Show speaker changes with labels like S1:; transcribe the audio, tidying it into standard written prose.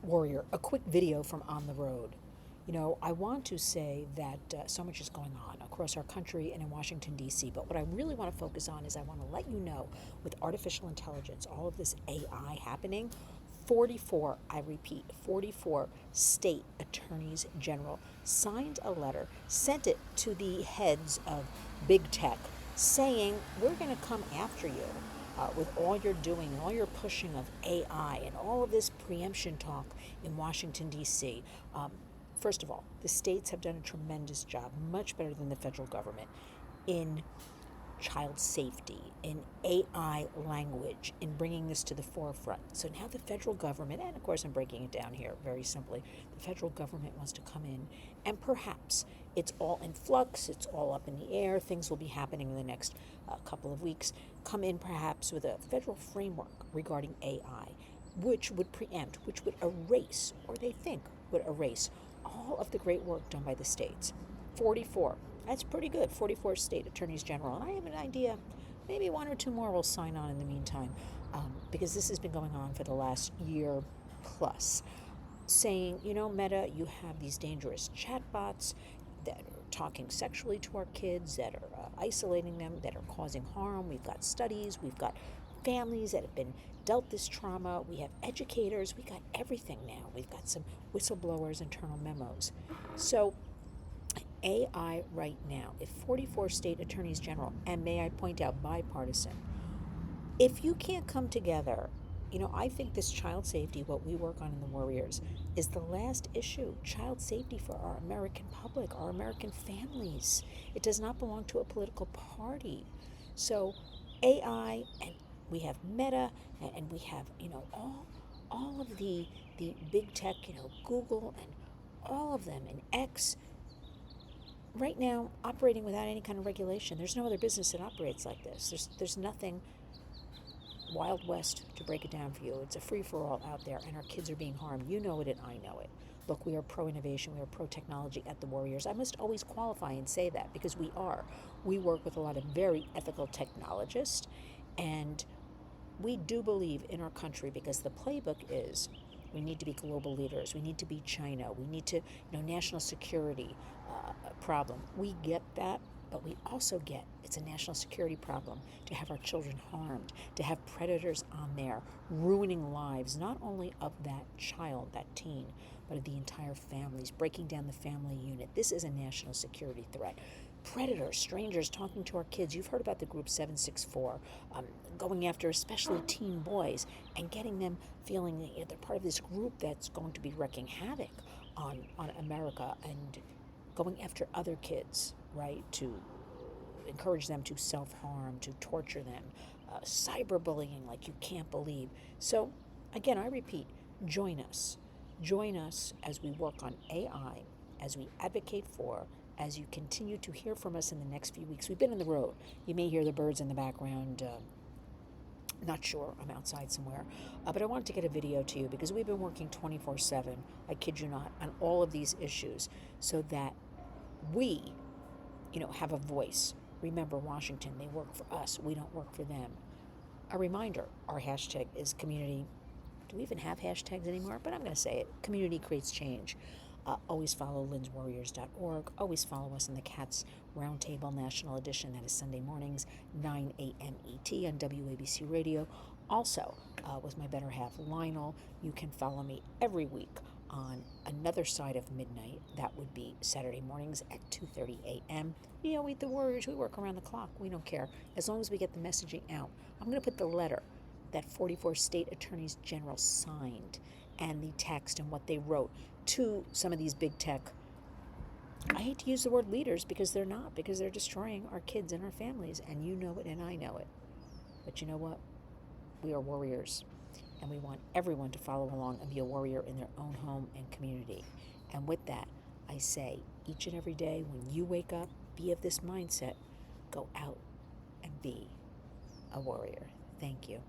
S1: Warrior, a quick video from on the road. I want to say that so much is going on across our country and in Washington, D.C., but what I really want to focus on is I want to let you know with artificial intelligence, all of this AI happening, 44, I repeat, 44 state attorneys general signed a letter, sent it to the heads of big tech, saying, we're going to come after you with all you're doing and all your pushing of AI and all of this preemption talk in Washington, D.C. First of all, the states have done a tremendous job, much better than the federal government, in child safety, in AI language, in bringing this to the forefront. So now the federal government, and of course I'm breaking it down here very simply, the federal government wants to come in and perhaps it's all in flux, it's all up in the air, things will be happening in the next couple of weeks, come in perhaps with a federal framework regarding AI, which would preempt, which would erase, or they think would erase, all of the great work done by the states. 44. That's pretty good. 44 state attorneys general. And I have an idea, maybe one or two more will sign on in the meantime, because this has been going on for the last year plus. Saying, Meta, you have these dangerous chatbots that are talking sexually to our kids, that are isolating them, that are causing harm. We've got studies, we've got families that have been dealt this trauma, we have educators, we got everything now. We've got some whistleblowers, internal memos. So AI right now, if 44 state attorneys general, and may I point out bipartisan, if you can't come together, I think this child safety, what we work on in the Warriors, is the last issue. Child safety for our American public, our American families. It does not belong to a political party. So AI, and we have Meta, and we have, all of the big tech, Google and all of them, and X, right now operating without any kind of regulation. There's no other business that operates like this. There's nothing. Wild West, to break it down for you. It's a free-for-all out there, and our kids are being harmed. You know it, and I know it. Look, we are pro-innovation. We are pro-technology at the Warriors. I must always qualify and say that because we are. We work with a lot of very ethical technologists, and we do believe in our country because the playbook is we need to be global leaders. We need to be China. We need to, national security problem. We get that. But we also get it's a national security problem to have our children harmed, to have predators on there ruining lives, not only of that child, that teen, but of the entire families, breaking down the family unit. This is a national security threat. Predators, strangers talking to our kids. You've heard about the group 764, going after especially teen boys and getting them feeling that they're part of this group that's going to be wreaking havoc on America and going after other kids, right, to encourage them to self-harm, to torture them, cyberbullying like you can't believe. So, again, I repeat, join us. Join us as we work on AI, as we advocate for, as you continue to hear from us in the next few weeks. We've been on the road. You may hear the birds in the background. Not sure, I'm outside somewhere. But I wanted to get a video to you because we've been working 24/7, I kid you not, on all of these issues so that we, have a voice. Remember, Washington, they work for us. We don't work for them. A reminder, our hashtag is community. Do we even have hashtags anymore? But I'm going to say it. Community creates change. Always follow lynswarriors.org. Always follow us in the Cats Roundtable National Edition. That is Sunday mornings, 9 a.m. ET on WABC Radio. Also, with my better half, Lionel, you can follow me every week on another side of midnight. That would be Saturday mornings at 2:30 a.m. We, the Warriors, we work around the clock. We don't care. As long as we get the messaging out. I'm going to put the letter that 44 state attorneys general signed and the text and what they wrote to some of these big tech. I hate to use the word leaders because they're not, because they're destroying our kids and our families, and you know it and I know it. But you know what? We are warriors, and we want everyone to follow along and be a warrior in their own home and community. And with that, I say each and every day when you wake up, be of this mindset, go out and be a warrior. Thank you.